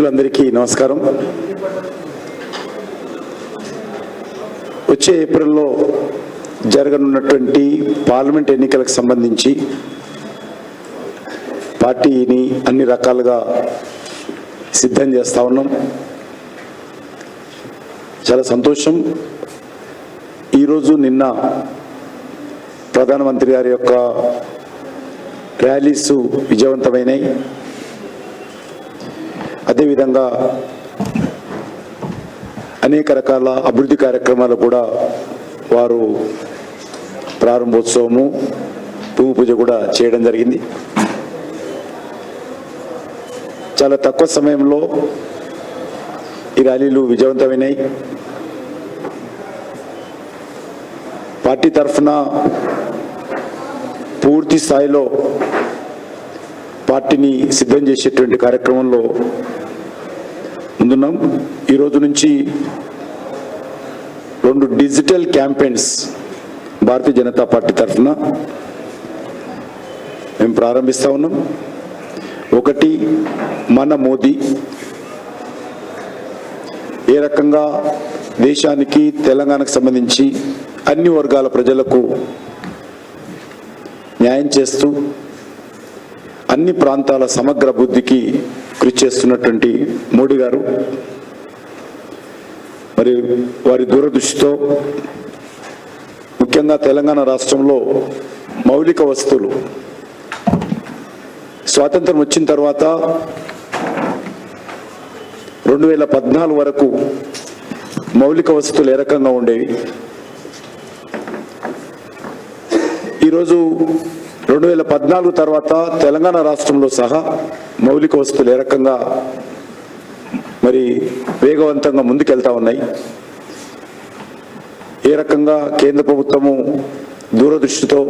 మిత్రులందరికీ నమస్కారం. వచ్చే ఏప్రిల్లో జరగనున్నటువంటి పార్లమెంట్ ఎన్నికలకు సంబంధించి పార్టీని అన్ని రకాలుగా సిద్ధం చేస్తూ ఉన్నాం. చాలా సంతోషం. ఈరోజు నిన్న ప్రధానమంత్రి గారి యొక్క ర్యాలీస్ విజయవంతమైనాయి. అదేవిధంగా అనేక రకాల అభివృద్ధి కార్యక్రమాలు కూడా వారు ప్రారంభోత్సవము భూమి పూజ కూడా చేయడం జరిగింది. చాలా తక్కువ సమయంలో ఈ ర్యాలీలు విజయవంతమైనాయి. పార్టీ తరఫున పూర్తి స్థాయిలో పార్టీని సిద్ధం చేసేటువంటి కార్యక్రమంలో ముందున్నాం. ఈరోజు నుంచి 2 digital campaigns Bharatiya Janata party తరఫున మేము ప్రారంభిస్తూ ఉన్నాం. ఒకటి, మన మోదీ, ఏ రకంగా దేశానికి తెలంగాణకు సంబంధించి అన్ని వర్గాల ప్రజలకు న్యాయం చేస్తూ అన్ని ప్రాంతాల సమగ్ర అభివృద్ధికి కృషి చేస్తున్నటువంటి మోడీ గారు మరి వారి దూరదృష్టితో ముఖ్యంగా తెలంగాణ రాష్ట్రంలో మౌలిక వస్తువులు స్వాతంత్రం వచ్చిన తర్వాత 2014 వరకు మౌలిక వస్తువులు ఏ రకంగా ఉండేవి, ఈరోజు 2014 తర్వాత తెలంగాణ రాష్ట్రంలో సహా మౌలిక వస్తువులు ఏ రకంగా మరి వేగవంతంగా ముందుకెళ్తా ఉన్నాయి, ఏ రకంగా కేంద్ర ప్రభుత్వము దూరదృష్టితో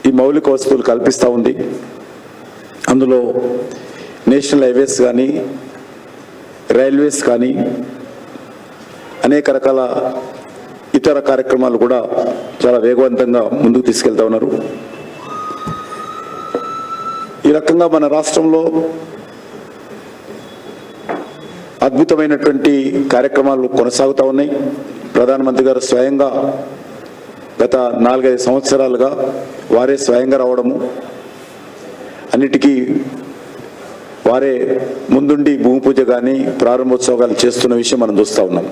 ఈ మౌలిక వస్తువులు కల్పిస్తూ ఉంది. అందులో నేషనల్ హైవేస్ కానీ రైల్వేస్ కానీ అనేక రకాల ఇతర కార్యక్రమాలు కూడా చాలా వేగవంతంగా ముందుకు తీసుకెళ్తా ఉన్నారు. ఈ రకంగా మన రాష్ట్రంలో అద్భుతమైనటువంటి కార్యక్రమాలు కొనసాగుతూ ఉన్నాయి. ప్రధానమంత్రి గారు స్వయంగా గత 4-5 సంవత్సరాలుగా వారే స్వయంగా రావడము, అన్నిటికీ వారే ముందుండి భూమి పూజ కానీ ప్రారంభోత్సవాలు చేస్తున్న విషయం మనం చూస్తూ ఉన్నాం.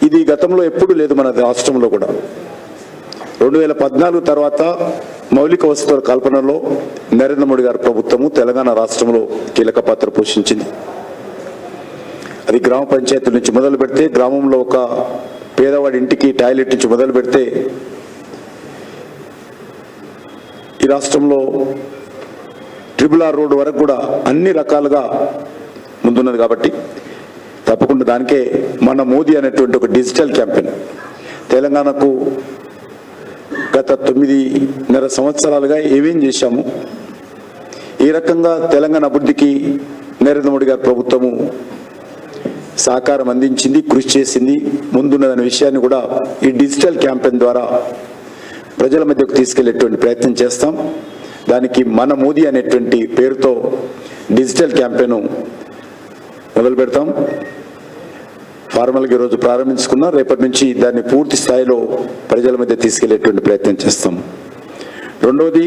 ఇది గతంలో ఎప్పుడూ లేదు మన రాష్ట్రంలో కూడా. 2014 తర్వాత మౌలిక వస్తువుల కల్పనలో నరేంద్ర మోడీ గారి ప్రభుత్వము తెలంగాణ రాష్ట్రంలో కీలక పాత్ర పోషించింది. అది గ్రామ పంచాయతీల నుంచి మొదలు పెడితే, గ్రామంలో ఒక పేదవాడి ఇంటికి టాయిలెట్ నుంచి మొదలు పెడితే, ఈ రాష్ట్రంలో RRR రోడ్డు వరకు కూడా అన్ని రకాలుగా ముందున్నది. కాబట్టి తప్పకుండా దానికే మన మోదీ అనేటువంటి ఒక డిజిటల్ క్యాంపెయిన్ తెలంగాణకు గత 9.5 సంవత్సరాలుగా ఏమేం చేశాము, ఈ రకంగా తెలంగాణ అభివృద్ధికి నరేంద్ర మోడీ గారి ప్రభుత్వము సహకారం అందించింది, కృషి చేసింది, ముందున్నదనే విషయాన్ని కూడా ఈ డిజిటల్ క్యాంపెయిన్ ద్వారా ప్రజల మధ్యకు తీసుకెళ్లేటువంటి ప్రయత్నం చేస్తాం. దానికి మన మోదీ అనేటువంటి పేరుతో డిజిటల్ క్యాంపెయిన్ మొదలు పెడతాం. ఫార్మల్గా ఈరోజు ప్రారంభించుకున్నాం. రేపటి నుంచి దాన్ని పూర్తి స్థాయిలో ప్రజల మధ్య తీసుకెళ్లేటువంటి ప్రయత్నం చేస్తాం. రెండవది,